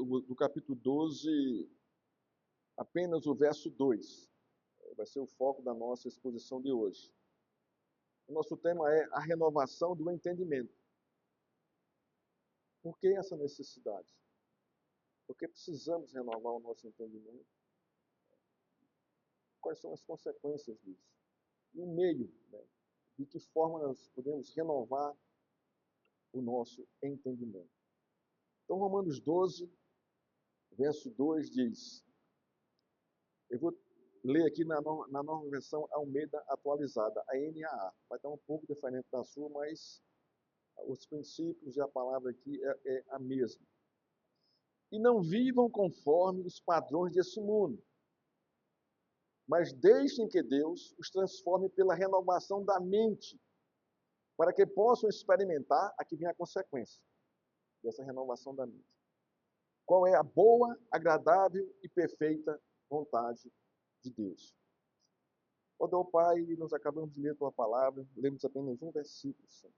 do capítulo 12, apenas o verso 2. Vai ser o foco da nossa exposição de hoje. O nosso tema é a renovação do entendimento. Por que essa necessidade? Porque precisamos renovar o nosso entendimento. Quais são as consequências disso? E o meio, né? De que forma nós podemos renovar o nosso entendimento. Então, Romanos 12, verso 2 diz, eu vou ler aqui na nova versão Almeida atualizada, a NAA. Vai estar um pouco diferente da sua, mas os princípios e a palavra aqui é a mesma. E não vivam conforme os padrões desse mundo, mas deixem que Deus os transforme pela renovação da mente, para que possam experimentar, aqui vem a consequência dessa renovação da mente. Qual é a boa, agradável e perfeita vontade de Deus. Ó Pai, nós acabamos de ler a Tua palavra, lemos apenas um versículo, Senhor.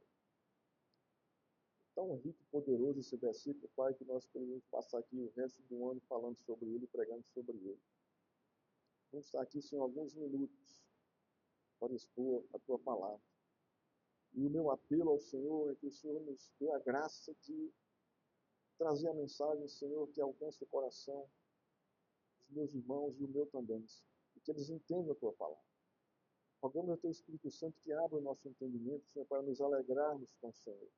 Tão rico e poderoso esse versículo, Pai, que nós podemos passar aqui o resto do ano falando sobre ele, pregando sobre ele. Vamos estar aqui, Senhor, alguns minutos para expor a Tua palavra. E o meu apelo ao Senhor é que o Senhor nos dê a graça de trazer a mensagem, Senhor, que alcance o coração dos meus irmãos e o meu também, e que eles entendam a Tua palavra. Rogamos ao Teu Espírito Santo que abra o nosso entendimento, Senhor, para nos alegrarmos com o Senhor,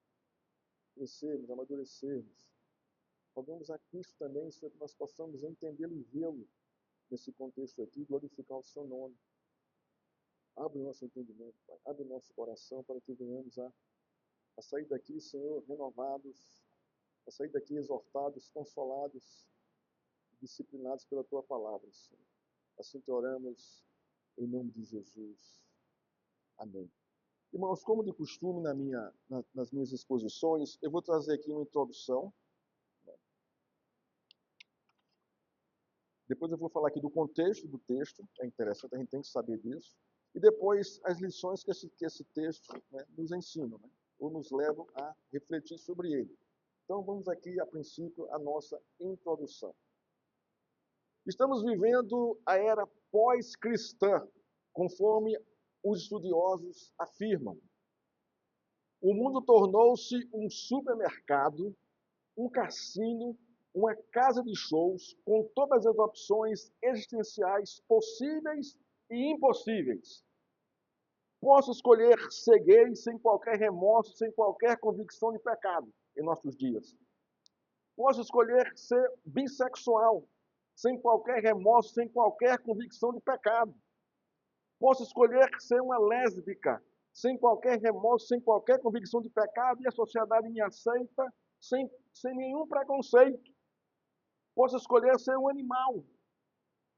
crescermos, amadurecermos. Rogamos a Cristo também, Senhor, que nós possamos entendê-lo e vê-lo nesse contexto aqui, glorificar o Seu nome. Abre o nosso entendimento, Pai. Abre o nosso coração para que venhamos a sair daqui, Senhor, renovados, a sair daqui exortados, consolados, disciplinados pela Tua palavra, Senhor. Assim te oramos em nome de Jesus. Amém. Irmãos, como de costume nas minhas exposições, eu vou trazer aqui uma introdução. Depois eu vou falar aqui do contexto do texto, é interessante, a gente tem que saber disso. E depois as lições que esse texto, né, nos ensina, né, ou nos levam a refletir sobre ele. Então vamos aqui, a princípio, a nossa introdução. Estamos vivendo a era pós-cristã, conforme os estudiosos afirmam. O mundo tornou-se um supermercado, um cassino, uma casa de shows com todas as opções existenciais possíveis e impossíveis. Posso escolher ser gay sem qualquer remorso, sem qualquer convicção de pecado em nossos dias. Posso escolher ser bissexual, sem qualquer remorso, sem qualquer convicção de pecado. Posso escolher ser uma lésbica, sem qualquer remorso, sem qualquer convicção de pecado, e a sociedade me aceita sem nenhum preconceito. Posso escolher ser um animal,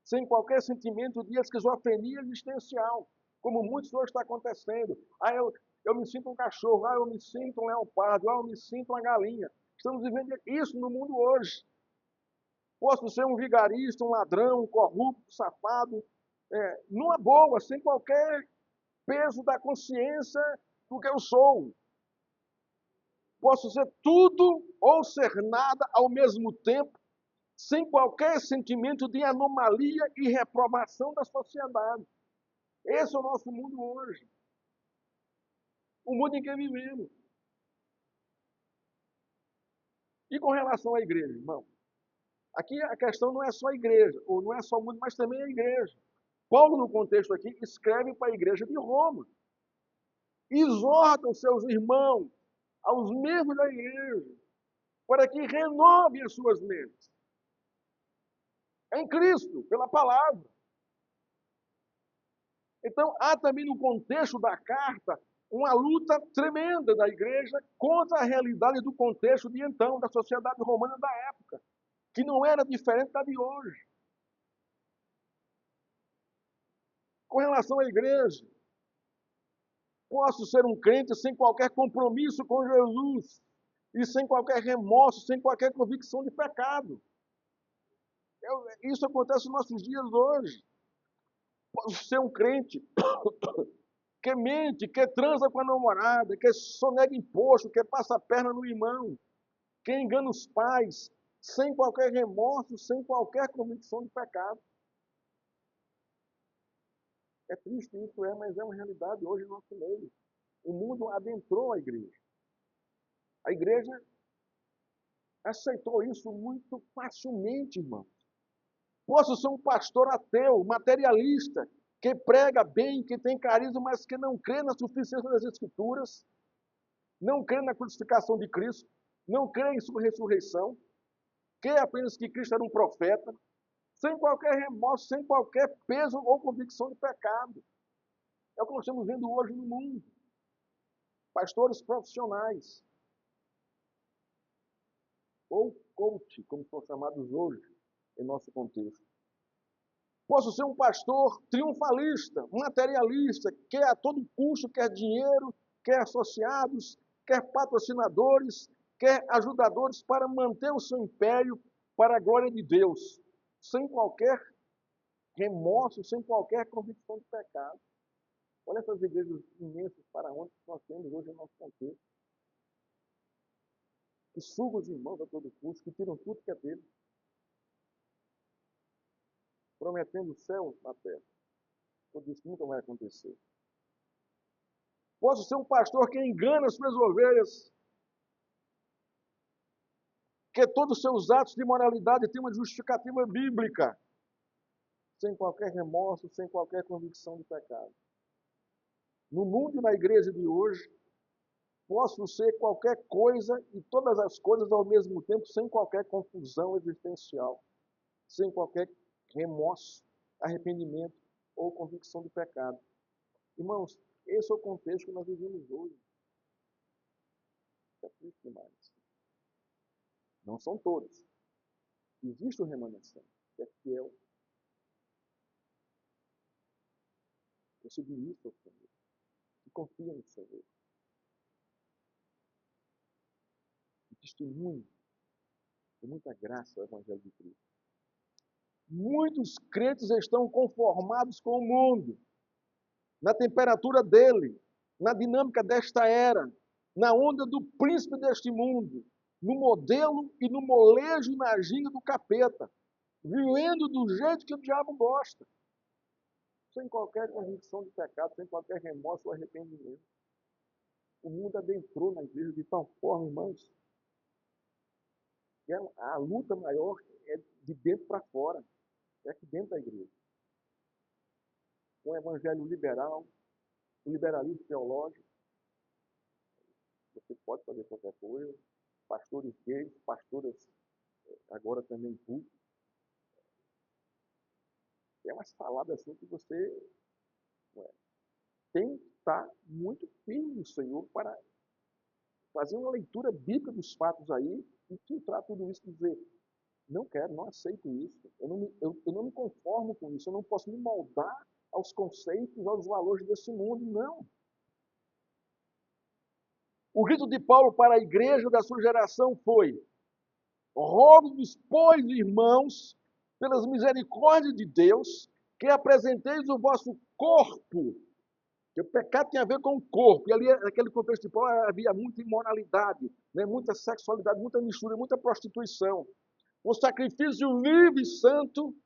sem qualquer sentimento de esquizofrenia existencial, como muitos hoje está acontecendo. Eu me sinto um cachorro, eu me sinto um leopardo, eu me sinto uma galinha. Estamos vivendo isso no mundo hoje. Posso ser um vigarista, um ladrão, um corrupto, safado, numa boa, sem qualquer peso da consciência do que eu sou. Posso ser tudo ou ser nada ao mesmo tempo, sem qualquer sentimento de anomalia e reprovação da sociedade. Esse é o nosso mundo hoje. O mundo em que vivemos. E com relação à igreja, irmão? Aqui a questão não é só a igreja, ou não é só o mundo, mas também a igreja. Paulo, no contexto aqui, escreve para a igreja de Roma. Exorta os seus irmãos, aos membros da igreja, para que renovem as suas mentes. Em Cristo, pela palavra. Então, há também no contexto da carta uma luta tremenda da igreja contra a realidade do contexto de então, da sociedade romana da época, que não era diferente da de hoje. Com relação à igreja, posso ser um crente sem qualquer compromisso com Jesus e sem qualquer remorso, sem qualquer convicção de pecado. Isso acontece nos nossos dias hoje. Posso ser um crente que mente, que transa com a namorada, que sonega imposto, que passa a perna no irmão, que engana os pais, sem qualquer remorso, sem qualquer convicção de pecado. É triste isso, mas é uma realidade hoje no nosso meio. O mundo adentrou a igreja. A igreja aceitou isso muito facilmente, irmão. Posso ser um pastor ateu, materialista, que prega bem, que tem carisma, mas que não crê na suficiência das Escrituras, não crê na crucificação de Cristo, não crê em sua ressurreição, crê apenas que Cristo era um profeta, sem qualquer remorso, sem qualquer peso ou convicção de pecado. É o que nós estamos vendo hoje no mundo. Pastores profissionais, ou coach, como são chamados hoje em nosso contexto. Posso ser um pastor triunfalista, materialista, quer a todo custo, quer dinheiro, quer associados, quer patrocinadores, quer ajudadores para manter o seu império para a glória de Deus, sem qualquer remorso, sem qualquer convicção de pecado. Olha essas igrejas imensas para onde nós temos hoje no nosso contexto. Que sugam os irmãos a todo custo, que tiram tudo que é deles, prometendo o céu na terra. Tudo isso nunca vai acontecer. Posso ser um pastor que engana as suas ovelhas, que todos os seus atos de moralidade têm uma justificativa bíblica, sem qualquer remorso, sem qualquer convicção de pecado. No mundo e na igreja de hoje, posso ser qualquer coisa e todas as coisas ao mesmo tempo, sem qualquer confusão existencial, sem qualquer remorso, arrependimento ou convicção de pecado. Irmãos, esse é o contexto que nós vivemos hoje. É triste demais. Não são todos. Existe um remanescente que é fiel, que se dirige ao Senhor, que confia no Senhor, que testemunha com muita graça o Evangelho de Cristo. Muitos crentes estão conformados com o mundo, na temperatura dele, na dinâmica desta era, na onda do príncipe deste mundo, no modelo e no molejo e na ginga do capeta, vivendo do jeito que o diabo gosta, sem qualquer convicção de pecado, sem qualquer remorso ou arrependimento. O mundo adentrou na igreja de tal forma, irmãos, que a luta maior é de dentro para fora, é aqui dentro da igreja. Um evangelho liberal, um liberalismo teológico, você pode fazer qualquer coisa, pastores gays, pastoras agora também públicos. É umas palavras assim que você tem que estar muito firme no Senhor para fazer uma leitura bíblica dos fatos aí e filtrar tudo isso e dizer, não quero, não aceito isso, eu não me conformo com isso, eu não posso me moldar aos conceitos, aos valores desse mundo, não. O grito de Paulo para a igreja da sua geração foi: rogo-vos, pois, irmãos, pelas misericórdias de Deus, que apresenteis o vosso corpo. Porque o pecado tem a ver com o corpo. E ali, naquele contexto de Paulo, havia muita imoralidade, né? Muita sexualidade, muita mistura, muita prostituição. Um sacrifício vivo e santo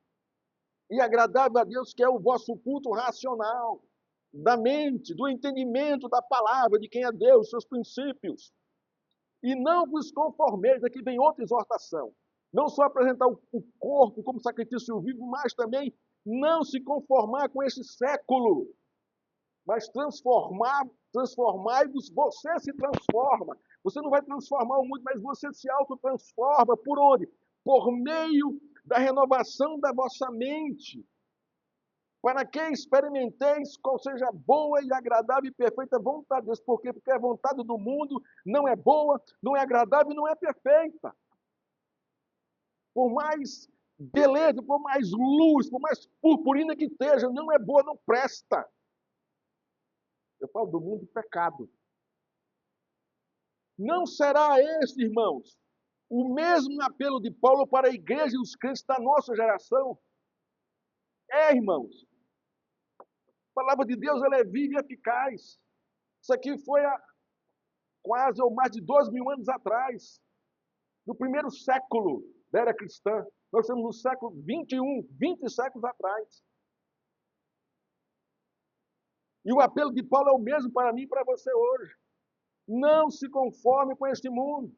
e agradável a Deus, que é o vosso culto racional, da mente, do entendimento da palavra, de quem é Deus, seus princípios. E não vos conformeis, aqui vem outra exortação. Não só apresentar o corpo como sacrifício vivo, mas também não se conformar com este século, mas transformai-vos, você se transforma. Você não vai transformar o mundo, mas você se autotransforma. Por onde? Por meio da renovação da vossa mente, para que experimenteis qual seja a boa e agradável e perfeita vontade de Deus. Por quê? Porque a vontade do mundo não é boa, não é agradável e não é perfeita. Por mais beleza, por mais luz, por mais purpurina que esteja, não é boa, não presta. Eu falo do mundo do pecado. Não será esse, irmãos, o mesmo apelo de Paulo para a igreja e os crentes da nossa geração? É, irmãos. A palavra de Deus, ela é viva e eficaz. Isso aqui foi há quase ou mais de 2.000 anos atrás, no primeiro século. da era cristã. Nós estamos no século 21, 20 séculos atrás. E o apelo de Paulo é o mesmo para mim e para você hoje. Não se conforme com este mundo.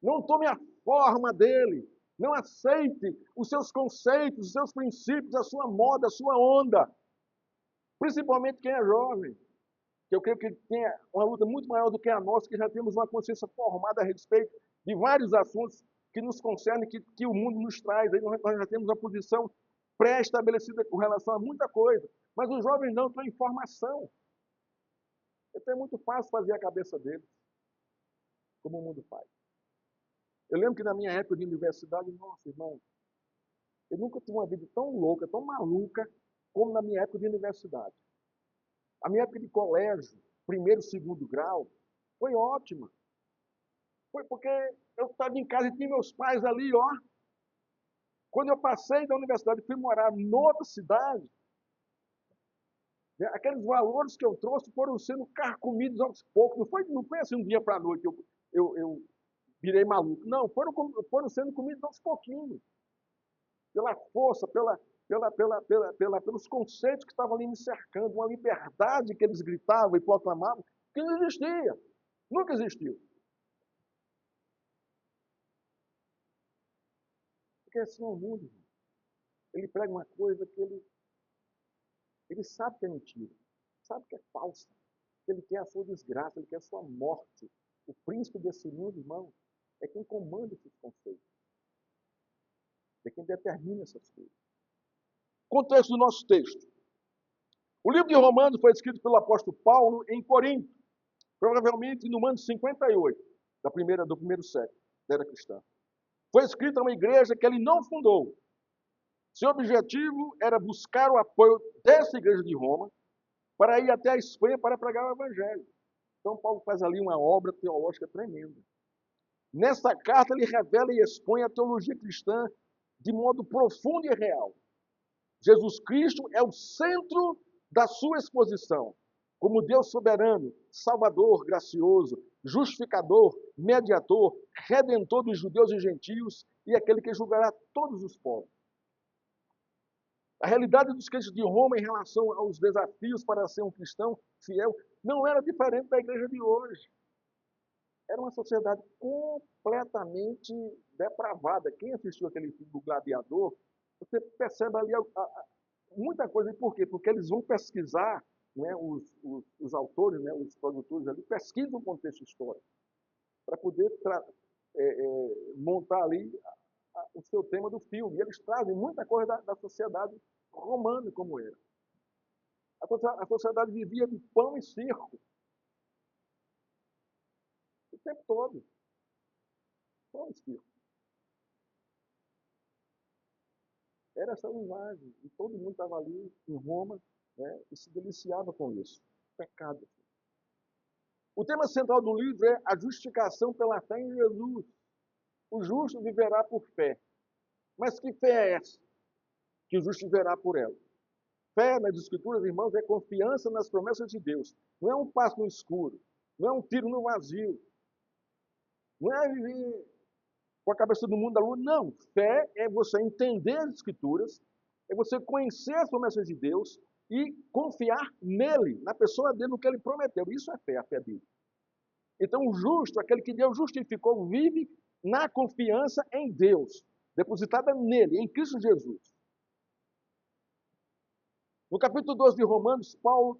Não tome a forma dele. Não aceite os seus conceitos, os seus princípios, a sua moda, a sua onda. Principalmente quem é jovem. Que eu creio que tem uma luta muito maior do que a nossa, que já temos uma consciência formada a respeito de vários assuntos que nos concernem, que o mundo nos traz. Aí nós já temos uma posição pré-estabelecida com relação a muita coisa. Mas os jovens não têm informação. Então é muito fácil fazer a cabeça deles, como o mundo faz. Eu lembro que na minha época de universidade, nossa, irmão, eu nunca tive uma vida tão louca, tão maluca, como na minha época de universidade. A minha época de colégio, primeiro, segundo grau, foi ótima. Foi porque eu estava em casa e tinha meus pais ali, ó. Quando eu passei da universidade e fui morar noutra cidade, aqueles valores que eu trouxe foram sendo carcomidos aos poucos. Não foi assim um dia para a noite eu virei maluco. Não, foram sendo comidos aos pouquinhos. Pela força, pelos conceitos que estavam ali me cercando, uma liberdade que eles gritavam e proclamavam, que não existia. Nunca existiu. Porque assim é o mundo. Irmão. Ele prega uma coisa que ele sabe que é mentira, sabe que é falsa, que ele quer a sua desgraça, ele quer a sua morte. O príncipe desse mundo, irmão, é quem comanda esses conceitos. É quem determina essas coisas. Contexto do nosso texto. O livro de Romanos foi escrito pelo apóstolo Paulo em Corinto, provavelmente no ano 58 do primeiro século da era cristã. Foi escrito a uma igreja que ele não fundou. Seu objetivo era buscar o apoio dessa igreja de Roma para ir até a Espanha para pregar o evangelho. Então Paulo faz ali uma obra teológica tremenda. Nessa carta ele revela e expõe a teologia cristã de modo profundo e real. Jesus Cristo é o centro da sua exposição, como Deus soberano, salvador, gracioso, justificador, mediador, redentor dos judeus e gentios e aquele que julgará todos os povos. A realidade dos crentes de Roma em relação aos desafios para ser um cristão fiel não era diferente da igreja de hoje. Era uma sociedade completamente depravada. Quem assistiu aquele filme do Gladiador, você percebe ali muita coisa. E por quê? Porque eles vão pesquisar, né, os autores, né, os produtores ali, pesquisam o contexto histórico para poder montar ali o seu tema do filme. E eles trazem muita coisa da sociedade romana como era. A sociedade vivia de pão e circo. O tempo todo. Pão e circo. Era essa linguagem. E todo mundo estava ali em Roma, né, e se deliciava com isso. Pecado. O tema central do livro é a justificação pela fé em Jesus. O justo viverá por fé. Mas que fé é essa? Que o justo viverá por ela. Fé nas Escrituras, irmãos, é confiança nas promessas de Deus. Não é um passo no escuro. Não é um tiro no vazio. Não é viver com a cabeça do mundo da lua. Não. Fé é você entender as Escrituras, é você conhecer as promessas de Deus e confiar nele, na pessoa dele, no que ele prometeu. Isso é fé, a fé bíblica. Então, o justo, aquele que Deus justificou, vive na confiança em Deus, depositada nele, em Cristo Jesus. No capítulo 12 de Romanos, Paulo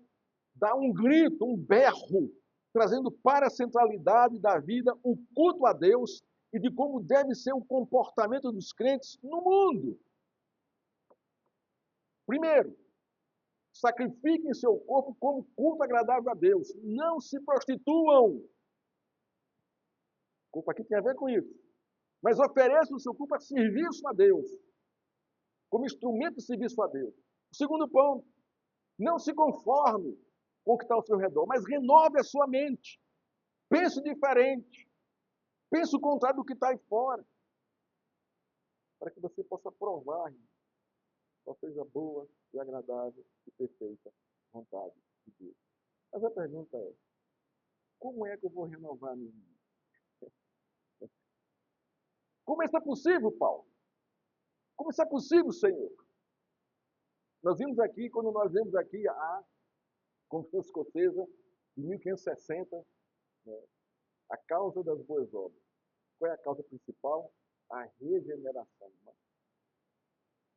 dá um grito, um berro, trazendo para a centralidade da vida o culto a Deus e de como deve ser o comportamento dos crentes no mundo. Primeiro, sacrifiquem seu corpo como culto agradável a Deus. Não se prostituam. Culpa aqui tem a ver com isso. Mas ofereçam o seu culto a serviço a Deus, como instrumento de serviço a Deus. O segundo ponto, não se conforme com o que está ao seu redor, mas renove a sua mente. Pense diferente. Pense o contrário do que está aí fora. Para que você possa provar qual seja a boa e agradável e perfeita vontade de Deus. Mas a pergunta é, como é que eu vou renovar a minha mente? Como isso é possível, Paulo? Como isso é possível, Senhor? Nós vimos aqui, quando nós vemos aqui a Constituição Escocesa de 1560, né, a causa das boas obras. Qual é a causa principal? A regeneração humana.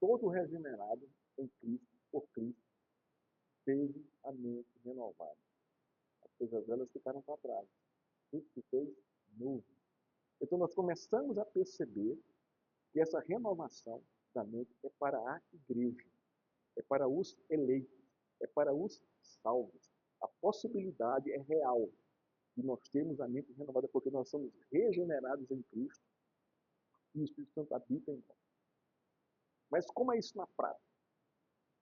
Todo regenerado em Cristo, por Cristo, teve a mente renovada. As coisas velhas ficaram para trás. Tudo se fez novo. Então nós começamos a perceber que essa renovação da mente é para a igreja, é para os eleitos, é para os salvos. A possibilidade é real de nós termos a mente renovada, porque nós somos regenerados em Cristo e o Espírito Santo habita em nós. Mas como é isso na prática?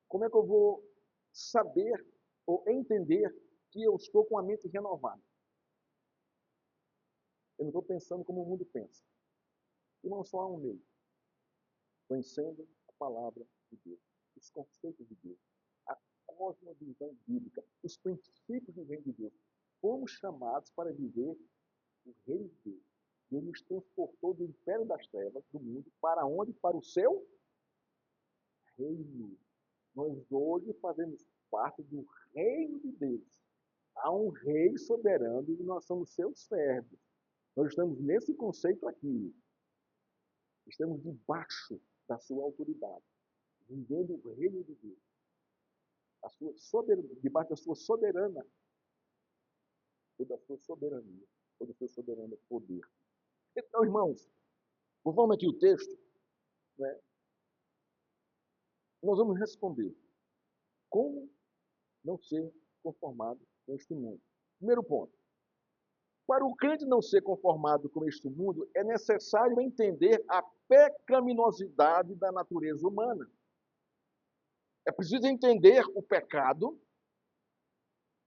Como é que eu vou saber ou entender que eu estou com a mente renovada? Eu não estou pensando como o mundo pensa. E não só há um meio. Conhecendo a palavra de Deus, os conceitos de Deus, a cosmovisão bíblica, os princípios do reino de Deus. Fomos chamados para viver o reino de Deus. Deus nos transportou do império das trevas, do mundo, para onde? Para o seu reino. Nós hoje fazemos parte do reino de Deus. Há um rei soberano e nós somos seus servos. Nós estamos nesse conceito aqui. Estamos debaixo da sua autoridade, vivendo o reino de Deus. Debaixo da sua soberana, ou da sua soberania, ou do seu soberano poder. Então, irmãos, conforme aqui o texto, né, nós vamos responder como não ser conformado com este mundo. Primeiro ponto. Para o crente não ser conformado com este mundo, é necessário entender a pecaminosidade da natureza humana. É preciso entender o pecado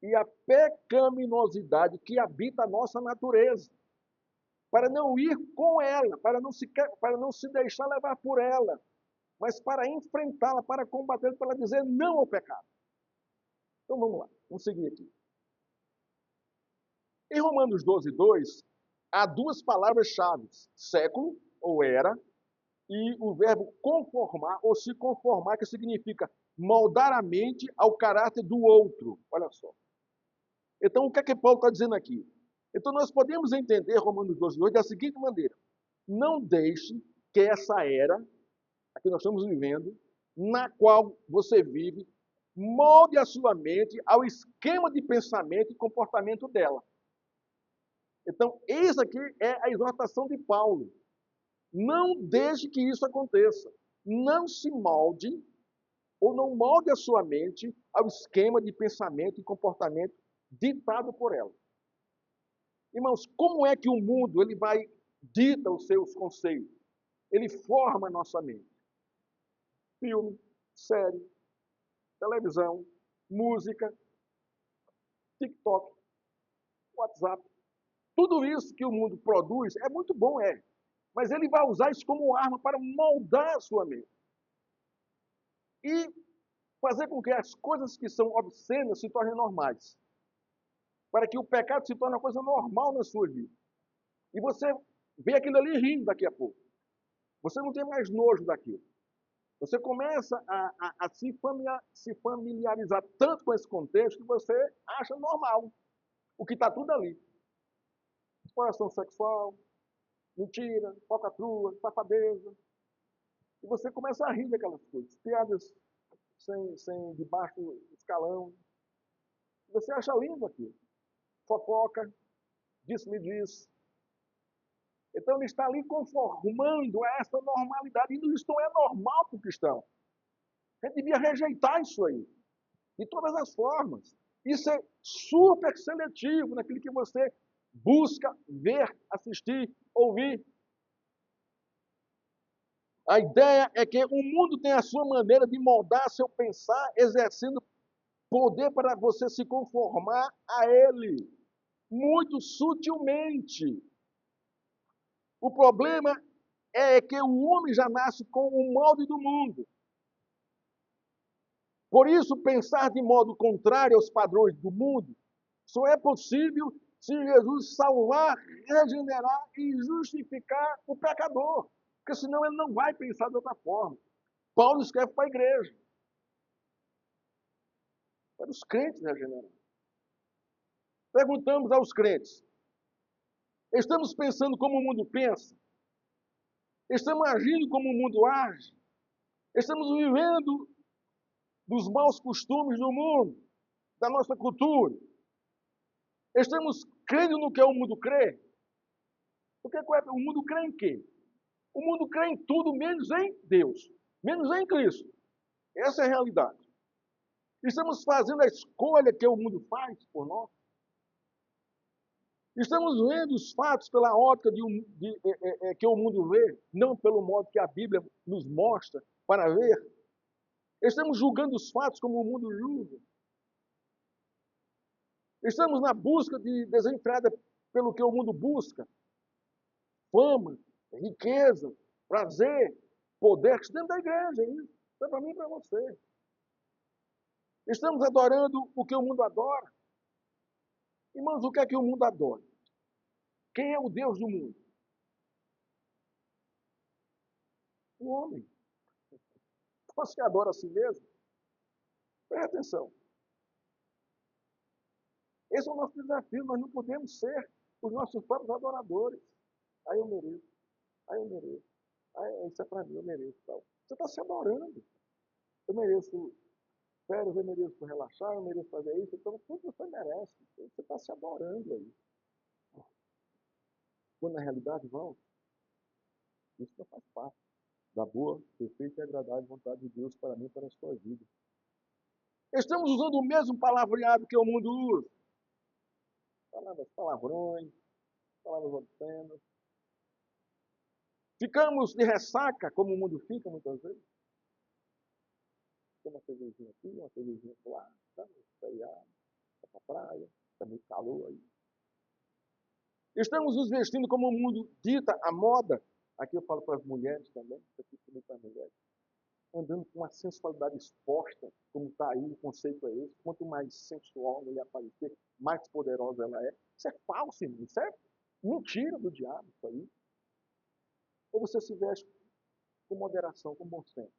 e a pecaminosidade que habita a nossa natureza, para não ir com ela, para não se deixar levar por ela, mas para enfrentá-la, para combatê-la, para dizer não ao pecado. Então vamos lá, vamos seguir aqui. Em Romanos 12:2, há duas palavras-chave, século, ou era, e o verbo conformar, ou se conformar, que significa moldar a mente ao caráter do outro. Olha só. Então, o que é que Paulo está dizendo aqui? Então, nós podemos entender Romanos 12:2 da seguinte maneira. Não deixe que essa era, a que nós estamos vivendo, na qual você vive, molde a sua mente ao esquema de pensamento e comportamento dela. Então, isso aqui é a exortação de Paulo. Não deixe que isso aconteça. Não se molde, ou não molde a sua mente ao esquema de pensamento e comportamento ditado por ela. Irmãos, como é que o mundo ele vai dita os seus conceitos? Ele forma a nossa mente. Filme, série, televisão, música, TikTok, WhatsApp. Tudo isso que o mundo produz é muito bom, mas ele vai usar isso como arma para moldar a sua mente. E fazer com que as coisas que são obscenas se tornem normais. Para que o pecado se torne uma coisa normal na sua vida. E você vê aquilo ali rindo daqui a pouco. Você não tem mais nojo daquilo. Você começa a se familiarizar tanto com esse contexto que você acha normal o que está tudo ali. Exploração sexual, mentira, falcatrua, safadeza. E você começa a rir daquelas coisas. Piadas sem de baixo escalão. Você acha lindo aquilo. Fofoca, disse-me disso. Então ele está ali conformando a essa normalidade. E isso não é normal para o cristão. A gente devia rejeitar isso aí. De todas as formas. Isso é super seletivo naquilo que você busca ver, assistir, ouvir. A ideia é que o mundo tem a sua maneira de moldar seu pensar, exercendo poder para você se conformar a ele, muito sutilmente. O problema é que o homem já nasce com o molde do mundo. Por isso, pensar de modo contrário aos padrões do mundo só é possível se Jesus salvar, regenerar e justificar o pecador. Porque senão ele não vai pensar de outra forma. Paulo escreve para a igreja, para os crentes regenerados. Perguntamos aos crentes: estamos pensando como o mundo pensa? Estamos agindo como o mundo age? Estamos vivendo dos maus costumes do mundo, da nossa cultura? Estamos crendo no que o mundo crê? Porque o mundo crê em quê? O mundo crê em tudo menos em Deus, menos em Cristo. Essa é a realidade. Estamos fazendo a escolha que o mundo faz por nós. Estamos vendo os fatos pela ótica que o mundo vê, não pelo modo que a Bíblia nos mostra para ver. Estamos julgando os fatos como o mundo julga. Estamos na busca desenfreada pelo que o mundo busca. Fama, riqueza, prazer, poder. Isso dentro da igreja, isso. Isso é para mim e para você. Estamos adorando o que o mundo adora. Irmãos, o que é que o mundo adora? Quem é o Deus do mundo? O homem. Você adora a si mesmo? Preste atenção. Esse é o nosso desafio. Nós não podemos ser os nossos próprios adoradores. Aí eu mereço. Aí eu mereço. Aí isso é para mim, eu mereço. Tal. Você está se adorando. Eu mereço férias, eu mereço relaxar, eu mereço fazer isso. Então, tudo você merece. Você está se adorando aí. Quando na realidade, vão, isso não faz parte da boa, perfeita e agradável vontade de Deus para mim e para a sua vida. Estamos usando o mesmo palavreado que o mundo usa. Palavras palavrões, palavras obscenas. Ficamos de ressaca, como o mundo fica muitas vezes. Tem uma cervejinha aqui, uma cervejinha lá, tá? Feriado, tá pra praia, tá muito calor aí. Estamos nos vestindo como o mundo dita a moda. Aqui eu falo para as mulheres também, aqui também para as mulheres. Andando com uma sensualidade exposta, como está aí, o conceito é esse. Quanto mais sensual a mulher aparecer, mais poderosa ela é. Isso é falso, irmão. Isso é mentira do diabo, isso aí. Ou você se veste com moderação, com bom senso.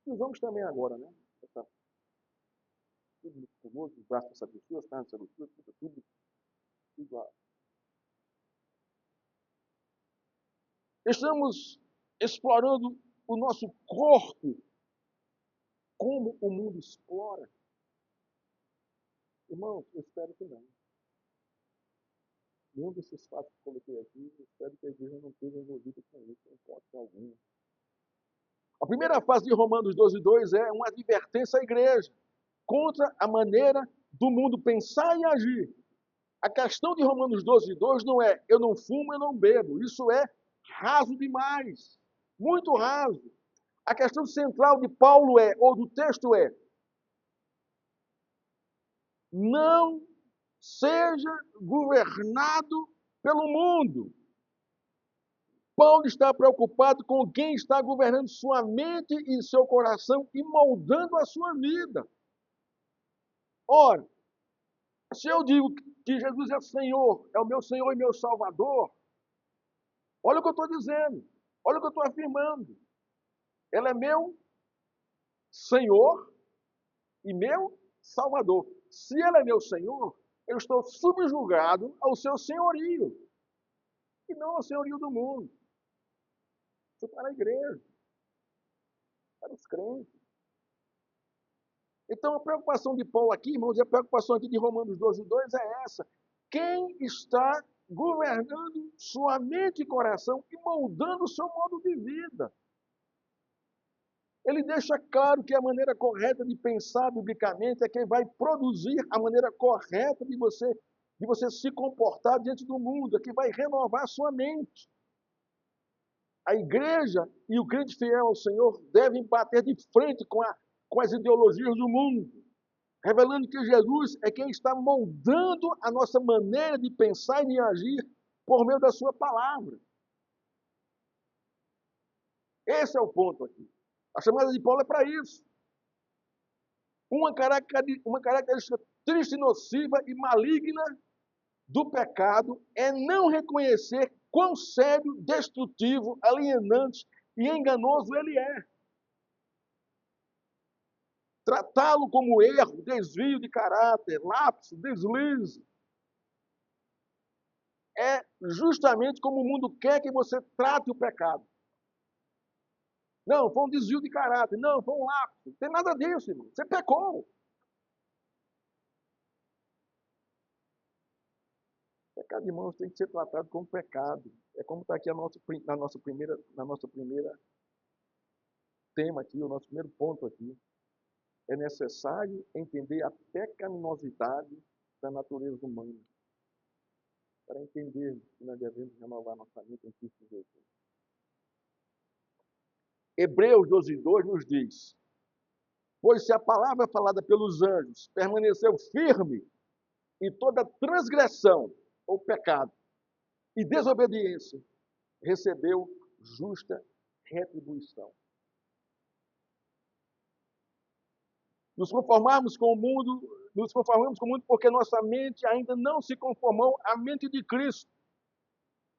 E os homens também agora, né? Tudo muito famoso, os braços dessa pessoa, as pernas dessa pessoa, tudo lá. Estamos explorando o nosso corpo como o mundo explora. Irmãos, eu espero que não. Nenhum desses fatos que coloquei aqui, eu espero que a igreja não esteja envolvida com isso, em hipótese alguma. A primeira fase de Romanos 12:2 é uma advertência à igreja contra a maneira do mundo pensar e agir. A questão de Romanos 12:2 não é eu não fumo, eu não bebo. Isso é raso demais, muito raso. A questão central de Paulo ou do texto não seja governado pelo mundo. Paulo está preocupado com quem está governando sua mente e seu coração e moldando a sua vida. Ora, se eu digo que Jesus é Senhor, é o meu Senhor e meu Salvador, olha o que eu estou dizendo, olha o que eu estou afirmando. Ele é meu Senhor e meu Salvador. Se Ele é meu Senhor, eu estou subjugado ao seu senhorio e não ao senhorio do mundo. Isso para a igreja, para os crentes. Então, a preocupação de Paulo aqui, irmãos, e a preocupação aqui de Romanos 12:2 é essa. Quem está governando sua mente e coração e moldando o seu modo de vida? Ele deixa claro que a maneira correta de pensar biblicamente é quem vai produzir a maneira correta de você se comportar diante do mundo, é que vai renovar a sua mente. A igreja e o crente fiel ao Senhor devem bater de frente com as ideologias do mundo, revelando que Jesus é quem está moldando a nossa maneira de pensar e de agir por meio da sua palavra. Esse é o ponto aqui. A chamada de Paulo é para isso. Uma característica triste, nociva e maligna do pecado é não reconhecer quão sério, destrutivo, alienante e enganoso ele é. Tratá-lo como erro, desvio de caráter, lapso, deslize, é justamente como o mundo quer que você trate o pecado. Não, foi um desvio de caráter. Não, foi um lapso. Não tem nada disso, irmão. Você pecou. Pecado, irmãos, tem que ser tratado como pecado. É como está aqui na nossa primeira tema aqui, o nosso primeiro ponto aqui. É necessário entender a pecaminosidade da natureza humana para entender que nós devemos renovar nossa mente em Cristo Jesus. Hebreus 12:2 nos diz: pois se a palavra falada pelos anjos permaneceu firme, e toda transgressão ou pecado e desobediência recebeu justa retribuição. Nos conformamos com o mundo porque nossa mente ainda não se conformou à mente de Cristo.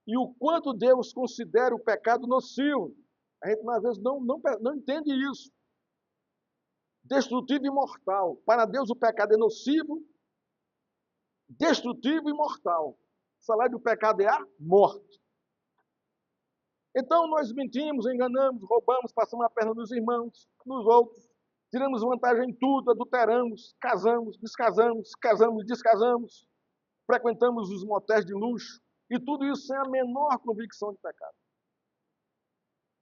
E o quanto Deus considera o pecado nocivo. A gente, às vezes, não entende isso. Destrutivo e mortal. Para Deus, o pecado é nocivo, destrutivo e mortal. O salário do pecado é a morte. Então, nós mentimos, enganamos, roubamos, passamos a perna nos irmãos, nos outros. Tiramos vantagem em tudo, adulteramos, casamos, descasamos, casamos, descasamos, frequentamos os motéis de luxo, e tudo isso sem a menor convicção de pecado.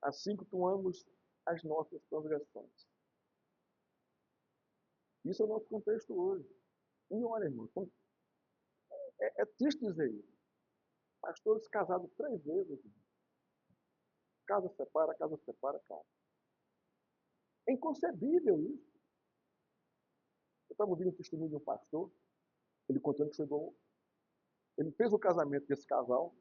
Assim cultuamos as nossas transgressões. Isso é o nosso contexto hoje. E olha, irmão, é triste dizer isso. Pastores casados 3 vezes. Casa separa, casa. É inconcebível isso. Eu estava ouvindo o testemunho de um pastor, ele contando que ele fez o casamento desse casal,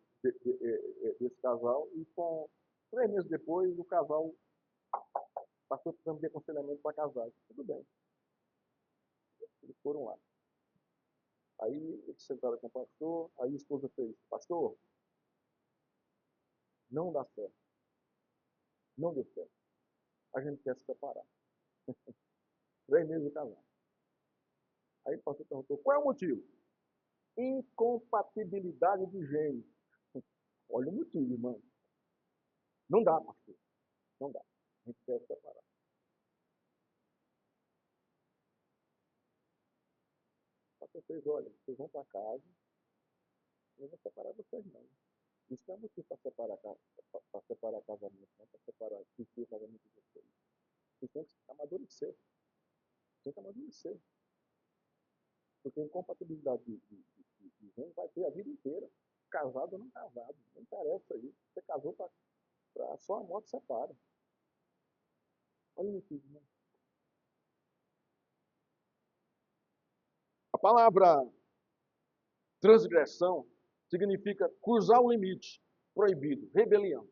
e com 3 meses depois o casal passou precisando de aconselhamento para casar. Tudo bem. Eles foram lá. Aí eles sentaram com o pastor, aí a esposa fez: pastor, não dá certo. Não deu certo. A gente quer se separar. 3 meses de casar. Aí o pastor perguntou: qual é o motivo? Incompatibilidade de gênero. Olha o motivo, irmão. Não dá, pastor. Não dá. A gente quer se separar. O pastor fez: olha, vocês vão para casa, eu vou separar vocês não. Isso não é motivo para separar casamento, não, para separar o casamento de vocês. Vocês têm que amadurecer. Tem que amadurecer. Porque incompatibilidade de gênero vai ter a vida inteira. Casado ou não casado. Não interessa isso. Você casou para só a morte separa. Olha o motivo, né? A palavra transgressão significa cruzar o limite proibido, rebelião.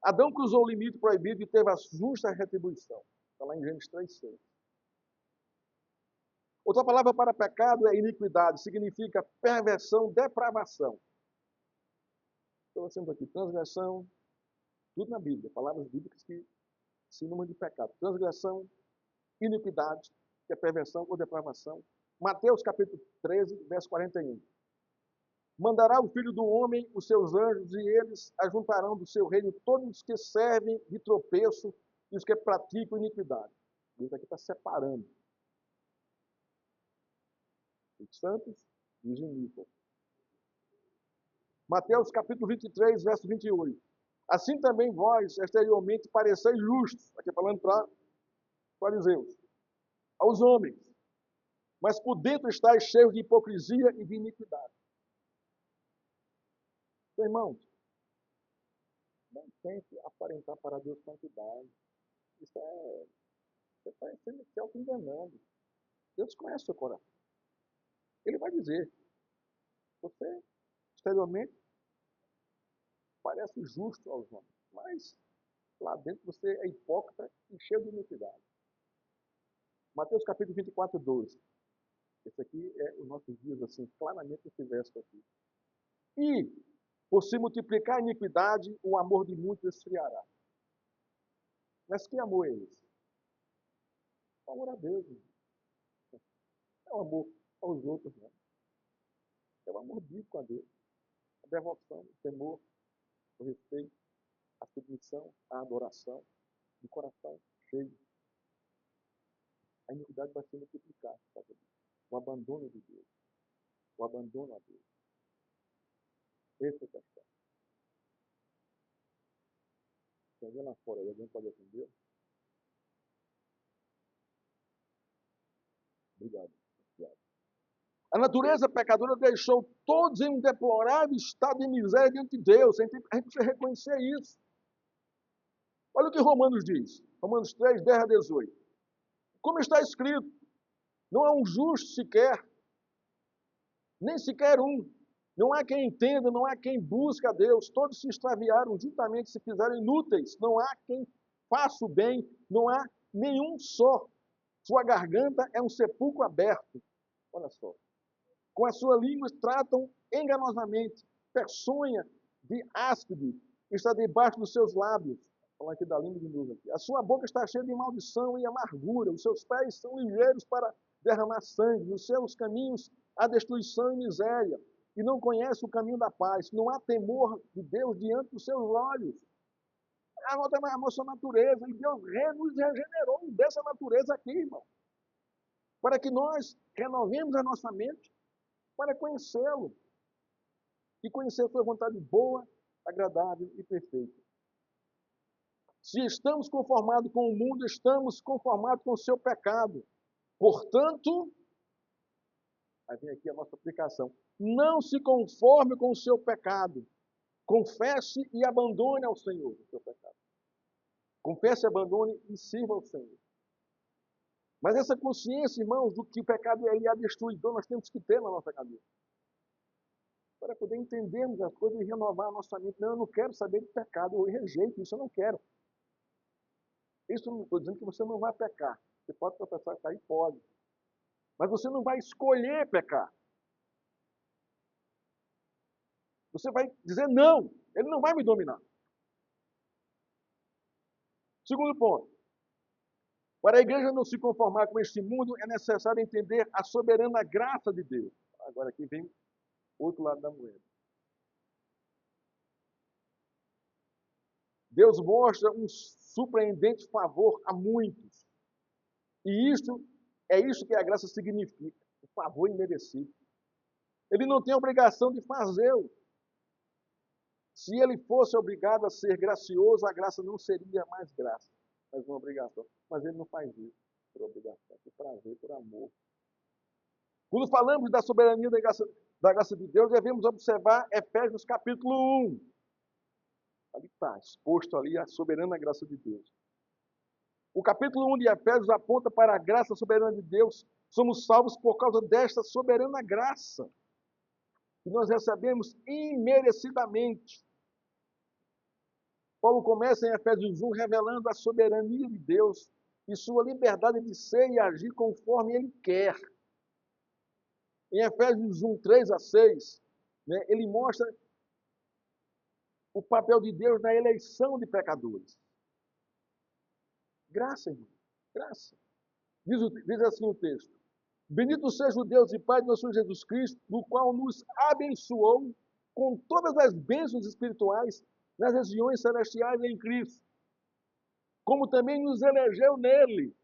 Adão cruzou o limite proibido e teve a justa retribuição. Está lá em Gênesis 3:6. Outra palavra para pecado é iniquidade, significa perversão, depravação. Então, nós temos aqui transgressão, tudo na Bíblia, palavras bíblicas que sinônimo de pecado. Transgressão, iniquidade, que é perversão ou depravação. Mateus capítulo 13, verso 41. Mandará o Filho do Homem os seus anjos e eles ajuntarão do seu reino todos os que servem de tropeço e os que praticam iniquidade. Isso aqui está separando os santos e os iníquos. Mateus capítulo 23, verso 28. Assim também vós, exteriormente, pareceis justos, aqui falando para fariseus, aos homens, mas por dentro estáis cheios de hipocrisia e de iniquidade. Então, irmãos, não tente aparentar para Deus santidade. Isso você está se auto-enganando. Deus conhece o seu coração. Ele vai dizer: você, exteriormente, parece justo aos homens, mas lá dentro você é hipócrita e cheio de iniquidade. Mateus capítulo 24, 12. Esse aqui é os nossos dias, assim, claramente esse verso aqui. E, por se multiplicar a iniquidade, o amor de muitos esfriará. Mas que amor é esse? O amor a Deus. Não é o amor aos outros, não. É o amor bíblico a Deus. A devoção, o temor, o respeito, a submissão, a adoração, de coração cheio. A iniquidade vai se multiplicar. Sabe? O abandono de Deus. O abandono a Deus. Esse é o questão. Tem alguém lá fora, alguém pode atender? Obrigado. A natureza pecadora deixou todos em um deplorável estado de miséria diante de Deus. A gente precisa reconhecer isso. Olha o que Romanos diz. Romanos 3, 10 a 18. Como está escrito, não há um justo sequer, nem sequer um. Não há quem entenda, não há quem busque a Deus. Todos se extraviaram, juntamente se fizeram inúteis. Não há quem faça o bem, não há nenhum só. Sua garganta é um sepulcro aberto. Olha só. Com a sua língua tratam enganosamente. Peçonha de áspide está debaixo dos seus lábios. Vou falar aqui da língua de novo. Aqui. A sua boca está cheia de maldição e amargura. Os seus pés são ligeiros para derramar sangue. Nos seus caminhos há destruição e miséria. E não conhece o caminho da paz. Não há temor de Deus diante dos seus olhos. A nossa natureza. E Deus nos regenerou dessa natureza aqui, irmão. Para que nós renovemos a nossa mente para conhecê-lo. E conhecer a sua vontade boa, agradável e perfeita. Se estamos conformados com o mundo, estamos conformados com o seu pecado. Portanto, aí vem aqui a nossa aplicação. Não se conforme com o seu pecado. Confesse e abandone ao Senhor o seu pecado. Confesse, abandone e sirva ao Senhor. Mas essa consciência, irmãos, do que o pecado é destruidor, nós temos que ter na nossa cabeça. Para poder entendermos as coisas e renovar a nossa mente. Não, eu não quero saber de pecado, eu rejeito isso, eu não quero. Isso não estou dizendo que você não vai pecar. Você pode professar cair? Pode. Mas você não vai escolher pecar. Você vai dizer não, ele não vai me dominar. Segundo ponto. Para a igreja não se conformar com este mundo, é necessário entender a soberana graça de Deus. Agora aqui vem outro lado da moeda. Deus mostra um surpreendente favor a muitos. E é isso que a graça significa. O favor imerecido. Ele não tem obrigação de fazê-lo. Se ele fosse obrigado a ser gracioso, a graça não seria mais graça, mas uma obrigação. Mas ele não faz isso por obrigação, por prazer, por amor. Quando falamos da soberania da graça de Deus, devemos observar Efésios capítulo 1. Ali está, exposto ali a soberana graça de Deus. O capítulo 1 de Efésios aponta para a graça soberana de Deus. Somos salvos por causa desta soberana graça que nós recebemos imerecidamente. Paulo começa em Efésios 1 revelando a soberania de Deus e sua liberdade de ser e agir conforme ele quer. Em Efésios 1, 3 a 6, ele mostra o papel de Deus na eleição de pecadores. Graça, irmão. Graça. Diz assim o texto. Bendito seja o Deus e Pai de nosso Jesus Cristo, no qual nos abençoou com todas as bênçãos espirituais nas regiões celestiais em Cristo, como também nos elegeu nele,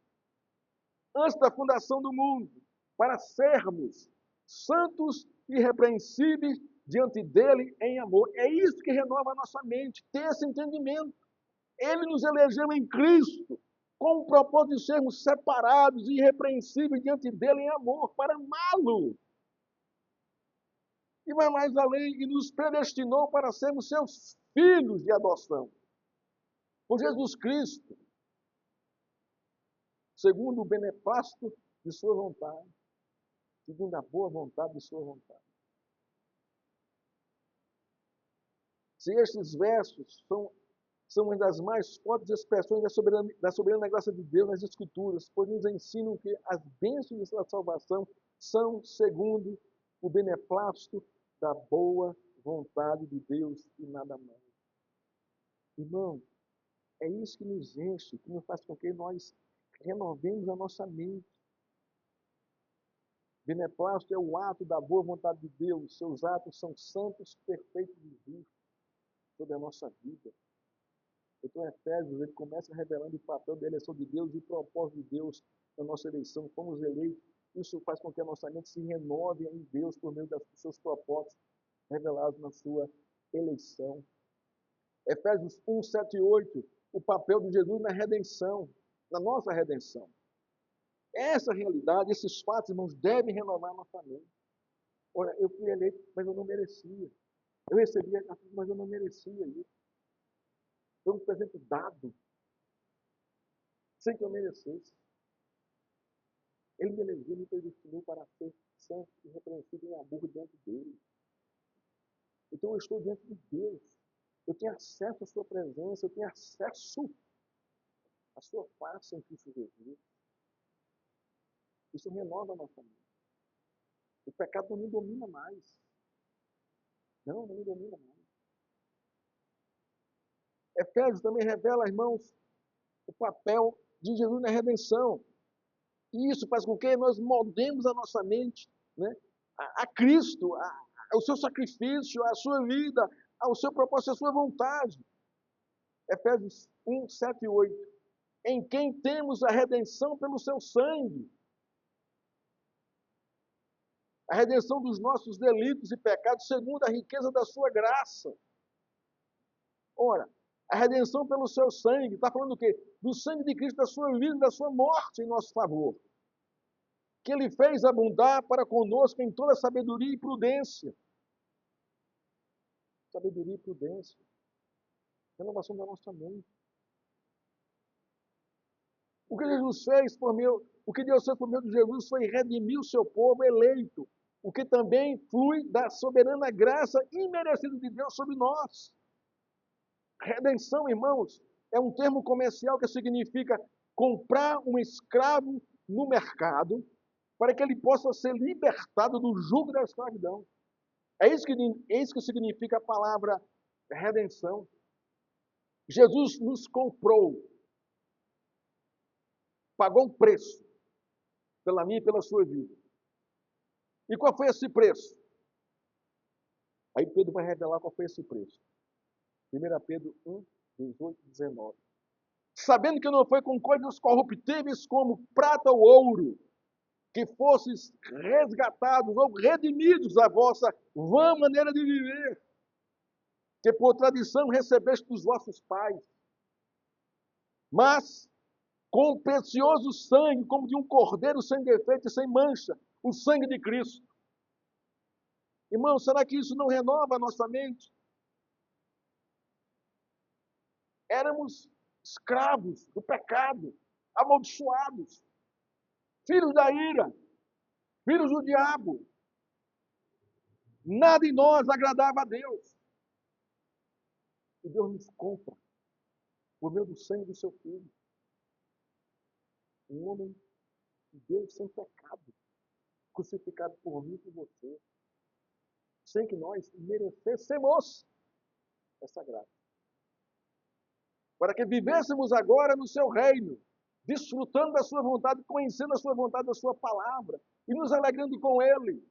antes da fundação do mundo, para sermos santos e irrepreensíveis diante dele em amor. É isso que renova a nossa mente, ter esse entendimento. Ele nos elegeu em Cristo, com o propósito de sermos separados e irrepreensíveis diante dele em amor, para amá-lo. E vai mais além, e nos predestinou para sermos seus filhos de adoção. Por Jesus Cristo, segundo o beneplácito de sua vontade, segundo a boa vontade de sua vontade. Se estes versos são são uma das mais fortes expressões da soberana graça de Deus nas Escrituras, pois nos ensinam que as bênçãos da salvação são segundo o beneplácito da boa vontade de Deus e nada mais. Irmão, é isso que nos enche, que nos faz com que nós renovemos a nossa mente. Beneplácito é o ato da boa vontade de Deus. Seus atos são santos, perfeitos e justos sobre a nossa vida. Então, Efésios, ele começa revelando o papel da eleição de Deus e o propósito de Deus na nossa eleição. Fomos eleitos. Isso faz com que a nossa mente se renove em Deus por meio dos seus propósitos revelados na sua eleição. Efésios 1, 7 e 8, o papel de Jesus na redenção, na nossa redenção. Essa realidade, esses fatos, irmãos, devem renovar a nossa mente. Ora, eu fui eleito, mas eu não merecia. Eu recebi a graça, mas eu não merecia isso. Foi um presente dado, sem que eu merecesse. Ele me elegeu, me predestinou para ser santo e reconhecido em amor diante dele. Então eu estou diante de Deus. Eu tenho acesso à sua presença, eu tenho acesso à sua face em Cristo Jesus. Isso renova a nossa mente. O pecado não me domina mais. Não me domina mais. Efésios também revela, irmãos, o papel de Jesus na redenção. E isso faz com que nós moldemos a nossa mente, né, a Cristo, ao seu sacrifício, à sua vida, ao seu propósito, à sua vontade. Efésios 1, 7 e 8. Em quem temos a redenção pelo seu sangue. A redenção dos nossos delitos e pecados segundo a riqueza da sua graça. Ora, a redenção pelo seu sangue, está falando do quê? Do sangue de Cristo, da sua vida, da sua morte em nosso favor. Que ele fez abundar para conosco em toda sabedoria e prudência. Sabedoria e prudência. Renovação da nossa mente. O que Jesus fez por meio, o que Deus fez por meio de Jesus foi redimir o seu povo eleito, o que também flui da soberana graça imerecida de Deus sobre nós. Redenção, irmãos, é um termo comercial que significa comprar um escravo no mercado para que ele possa ser libertado do jugo da escravidão. É isso que significa a palavra redenção. Jesus nos comprou, pagou um preço pela minha e pela sua vida. E qual foi esse preço? Aí Pedro vai revelar qual foi esse preço. 1 Pedro 1, 18 e 19. Sabendo que não foi com coisas corruptíveis como prata ou ouro, que fosses resgatados ou redimidos da vossa vã maneira de viver, que por tradição recebeste dos vossos pais, mas com o precioso sangue, como de um cordeiro sem defeito e sem mancha, o sangue de Cristo. Irmão, será que isso não renova a nossa mente? Éramos escravos do pecado, amaldiçoados, filhos da ira, filhos do diabo. Nada em nós agradava a Deus. E Deus nos compra por meio do sangue do seu Filho. Um homem de Deus sem pecado, crucificado por mim e por você, sem que nós merecêssemos essa graça. Para que vivêssemos agora no seu reino, desfrutando da sua vontade, conhecendo a sua vontade, da sua palavra, e nos alegrando com ele,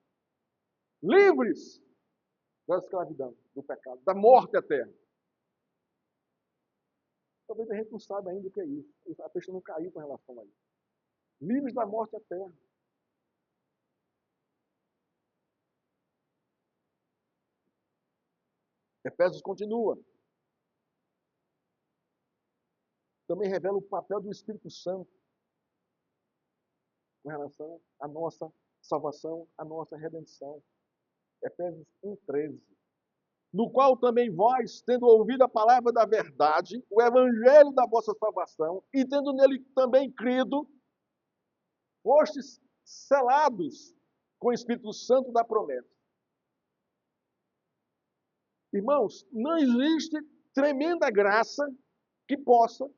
livres da escravidão, do pecado, da morte eterna. Talvez a gente não saiba ainda o que é isso. A pessoa não caiu com relação a isso. Livres da morte eterna. Efésios continua. Também revela o papel do Espírito Santo com relação à nossa salvação, à nossa redenção. Efésios 1:13. No qual também vós, tendo ouvido a palavra da verdade, o evangelho da vossa salvação, e tendo nele também crido, fostes selados com o Espírito Santo da promessa. Irmãos, não existe tremenda graça que possa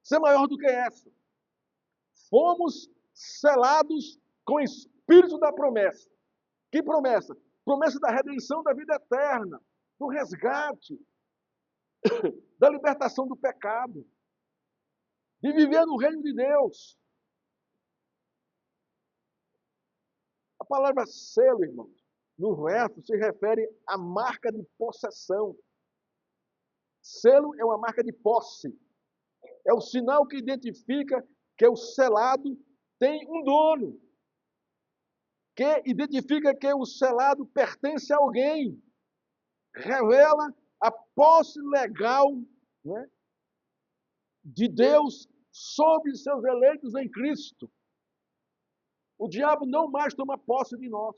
ser maior do que essa. Fomos selados com o Espírito da promessa. Que promessa? Promessa da redenção da vida eterna, do resgate, da libertação do pecado, de viver no reino de Deus. A palavra selo, irmãos, no verso se refere à marca de possessão. Selo é uma marca de posse. É o sinal que identifica que o selado tem um dono. Que identifica que o selado pertence a alguém. Revela a posse legal, né, de Deus sobre seus eleitos em Cristo. O diabo não mais toma posse de nós,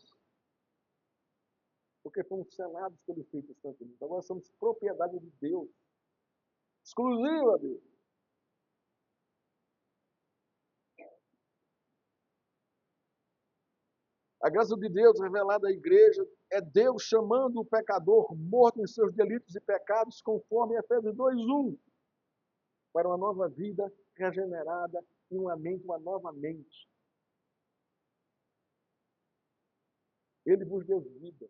porque fomos selados pelo Espírito Santo. Agora somos propriedade de Deus, exclusiva dele. A graça de Deus revelada à igreja é Deus chamando o pecador morto em seus delitos e pecados, conforme Efésios 2:1, para uma nova vida regenerada e uma nova mente. Ele vos deu vida,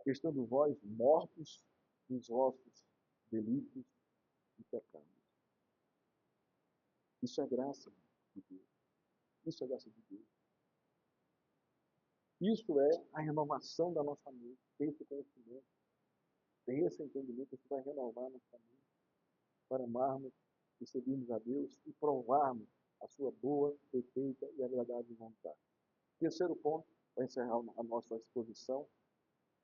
estando vós mortos nos vossos delitos e pecados. Isso é graça de Deus. Isso é graça de Deus. Isso é a renovação da nossa mente, ter esse conhecimento, ter esse entendimento, isso vai renovar a nossa mente para amarmos e servirmos a Deus e provarmos a sua boa, perfeita e agradável vontade. Terceiro ponto, para encerrar a nossa exposição.